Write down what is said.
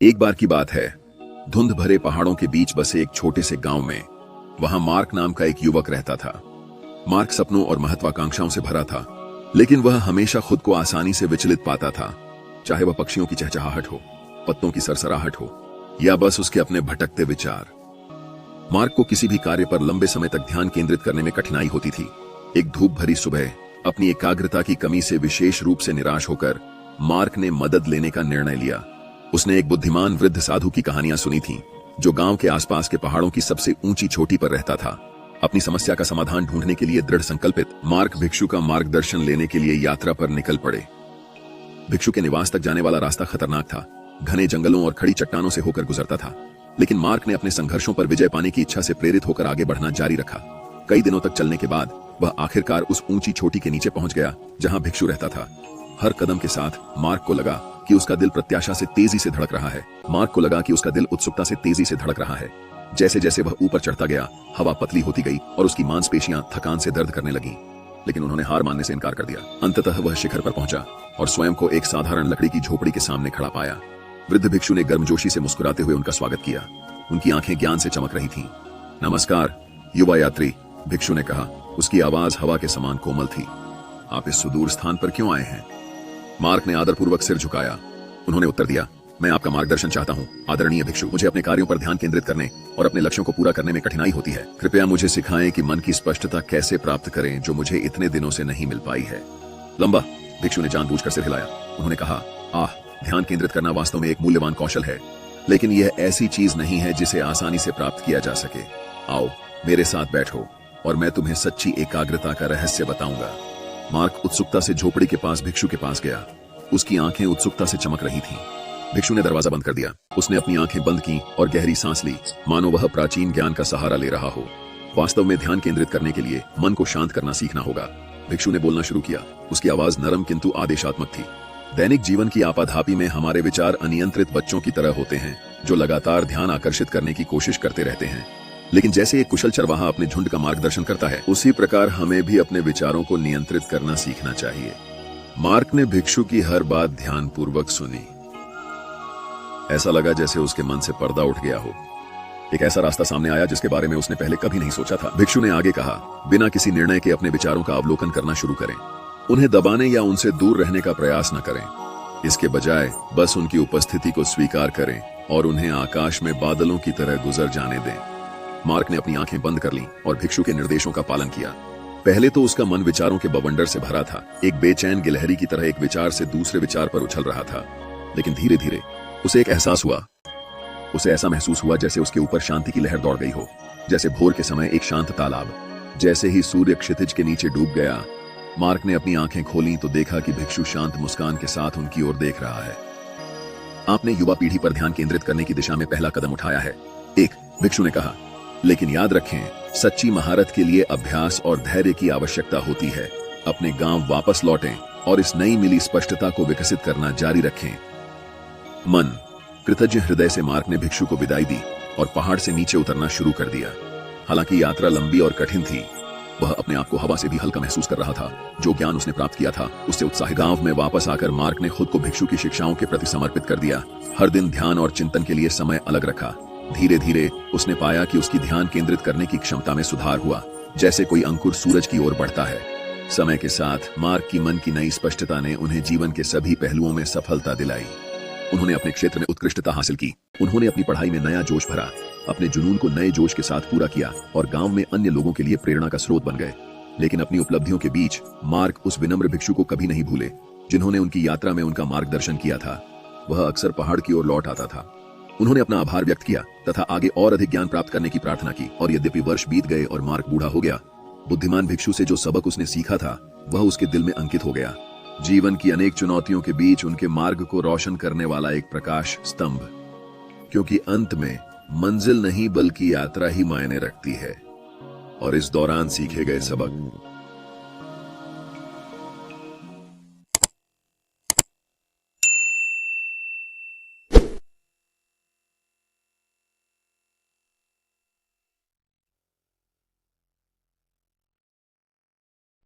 एक बार की बात है, धुंध भरे पहाड़ों के बीच बसे एक छोटे से गांव में वहां मार्क नाम का एक युवक रहता था। मार्क सपनों और महत्वाकांक्षाओं से भरा था, लेकिन वह हमेशा खुद को आसानी से विचलित पाता था, चाहे वह पक्षियों की चहचहाहट हो, पत्तों की सरसराहट हो या बस उसके अपने भटकते विचार। मार्क को किसी भी कार्य पर लंबे समय तक ध्यान केंद्रित करने में कठिनाई होती थी। एक धूप भरी सुबह अपनी एकाग्रता की कमी से विशेष रूप से निराश होकर मार्क ने मदद लेने का निर्णय लिया। उसने एक बुद्धिमान वृद्ध साधु की कहानियां सुनी थीं, जो गांव के आसपास के पहाड़ों की सबसे ऊंची चोटी पर रहता था। अपनी समस्या का समाधान ढूंढने के लिए दृढ़ संकल्पित मार्क भिक्षु का मार्गदर्शन लेने के लिए यात्रा पर निकल पड़े। भिक्षु के निवास तक जाने वाला रास्ता खतरनाक था, घने जंगलों और खड़ी चट्टानों से होकर गुजरता था, लेकिन मार्क ने अपने संघर्षों पर विजय पाने की इच्छा से प्रेरित होकर आगे बढ़ना जारी रखा। कई दिनों तक चलने के बाद वह आखिरकार उस ऊंची चोटी के नीचे पहुंच गया जहां भिक्षु रहता था। हर कदम के साथ मार्क को लगा कि उसका दिल प्रत्याशा से तेजी से धड़क रहा है। मार्क को लगा कि उसका दिल उत्सुकता से तेजी से धड़क रहा है। जैसे जैसे वह ऊपर चढ़ता गया, हवा पतली होती गई और उसकी मांसपेशियां थकान से दर्द करने लगी, लेकिन उन्होंने हार मानने से इनकार कर दिया। अंततः वह शिखर पर पहुंचा और स्वयं को एक साधारण लकड़ी की झोपड़ी के सामने खड़ा पाया। वृद्ध भिक्षु ने गर्मजोशी से मुस्कुराते हुए उनका स्वागत किया। उनकी आंखें ज्ञान से चमक रही थीं। नमस्कार युवा यात्री, भिक्षु ने कहा। उसकी आवाज हवा के समान कोमल थी। आप इस सुदूर स्थान पर क्यों आए हैं? मार्क ने आदरपूर्वक सिर झुकाया। उन्होंने उत्तर दिया, मैं आपका मार्गदर्शन चाहता हूँ आदरणीय भिक्षु। मुझे अपने कार्यों पर ध्यान केंद्रित करने और अपने लक्ष्यों को पूरा करने में कठिनाई होती है। कृपया मुझे सिखाएं कि मन की स्पष्टता कैसे प्राप्त करें, जो मुझे इतने दिनों से नहीं मिल पाई है। लंबा, भिक्षु ने जानबूझकर सिर हिलाया। उन्होंने कहा, ध्यान केंद्रित करना वास्तव में एक मूल्यवान कौशल है, लेकिन यह ऐसी चीज नहीं है जिसे आसानी से प्राप्त किया जा सके। आओ मेरे साथ बैठो और मैं तुम्हें सच्ची एकाग्रता का रहस्य बताऊंगा। मार्क उत्सुकता से झोपड़ी के पास भिक्षु के पास गया। उसकी आंखें उत्सुकता से चमक रही थीं। भिक्षु ने दरवाजा बंद कर दिया। उसने अपनी आंखें बंद की और गहरी सांस ली, मानो वह प्राचीन ज्ञान का सहारा ले रहा हो। वास्तव में ध्यान केंद्रित करने के लिए मन को शांत करना सीखना होगा। भिक्षु ने बोलना शुरू किया। उसकी आवाज नरम किंतु आदेशात्मक थी। दैनिक जीवन की आपाधापी में हमारे विचार अनियंत्रित बच्चों की तरह होते हैं, जो लगातार ध्यान आकर्षित करने की कोशिश करते रहते हैं। लेकिन जैसे एक कुशल चरवाहा अपने झुंड का मार्गदर्शन करता है, उसी प्रकार हमें भी अपने विचारों को नियंत्रित करना सीखना चाहिए। मार्क ने भिक्षु की हर बात ध्यानपूर्वक सुनी। ऐसा लगा जैसे उसके मन से पर्दा उठ गया हो। एक ऐसा रास्ता सामने आया जिसके बारे में उसने पहले कभी नहीं सोचा था। भिक्षु ने आगे कहा, बिना किसी निर्णय के अपने विचारों का अवलोकन करना शुरू करें। उन्हें दबाने या उनसे दूर रहने का प्रयास न करें। इसके बजाय बस उनकी उपस्थिति को स्वीकार करें और उन्हें आकाश में बादलों की तरह गुजर जाने दें। मार्क ने अपनी आंखें बंद कर लीं और भिक्षु के निर्देशों का पालन किया। पहले तो उसका मन विचारों के बवंडर से भरा था, एक बेचैन गिलहरी की तरह एक विचार से दूसरे विचार पर उछल रहा था। लेकिन धीरे धीरे उसे एक एहसास हुआ। उसे ऐसा महसूस हुआ जैसे उसके ऊपर शांति की लहर दौड़ गई हो, जैसे भोर के समय एक शांत तालाब। जैसे ही सूर्य क्षितिज के नीचे डूब गया, मार्क ने अपनी आंखें खोली तो देखा कि भिक्षु शांत मुस्कान के साथ उनकी ओर देख रहा है। आपने युवा पीढ़ी पर ध्यान केंद्रित करने की दिशा में पहला कदम उठाया है, भिक्षु ने कहा। लेकिन याद रखें, सच्ची महारत के लिए अभ्यास और धैर्य की आवश्यकता होती है। अपने गांव वापस लौटें और इस नई मिली स्पष्टता को विकसित करना जारी रखें। मन कृतज्ञ हृदय से मार्क ने भिक्षु को विदाई दी और पहाड़ से नीचे उतरना शुरू कर दिया। हालांकि यात्रा लंबी और कठिन थी, वह अपने आप को हवा से भी हल्का महसूस कर रहा था। जो ज्ञान उसने प्राप्त किया था, उससे उत्साहित गांव में वापस आकर मार्क ने खुद को भिक्षु की शिक्षाओं के प्रति समर्पित कर दिया। हर दिन ध्यान और चिंतन के लिए समय अलग रखा। धीरे धीरे उसने पाया कि उसकी ध्यान केंद्रित करने की क्षमता में सुधार हुआ, जैसे कोई अंकुर सूरज की ओर बढ़ता है। समय के साथ मार्क की मन की नई स्पष्टता ने उन्हें जीवन के सभी पहलुओं में सफलता दिलाई। उन्होंने अपने क्षेत्र में उत्कृष्टता हासिल की। उन्होंने अपनी पढ़ाई में नया जोश भरा, अपने जुनून को नए जोश के साथ पूरा किया और गांव में अन्य लोगों के लिए प्रेरणा का स्रोत बन गए। लेकिन अपनी उपलब्धियों के बीच मार्क उस विनम्र भिक्षु को कभी नहीं भूले, जिन्होंने उनकी यात्रा में उनका मार्गदर्शन किया था। वह अक्सर पहाड़ की ओर लौट आता था। उन्होंने अपना आभार व्यक्त किया तथा आगे और अधिक ज्ञान प्राप्त करने की प्रार्थना की। और यद्यपि वर्ष बीत गए और मार्क बूढ़ा हो गया, बुद्धिमान भिक्षु से जो सबक उसने सीखा था, वह उसके दिल में अंकित हो गया। जीवन की अनेक चुनौतियों के बीच उनके मार्ग को रोशन करने वाला एक प्रकाश स्तंभ। क्योंकि अंत में मंजिल नहीं बल्कि यात्रा ही मायने रखती है। और इस दौरान सीखे गए सबक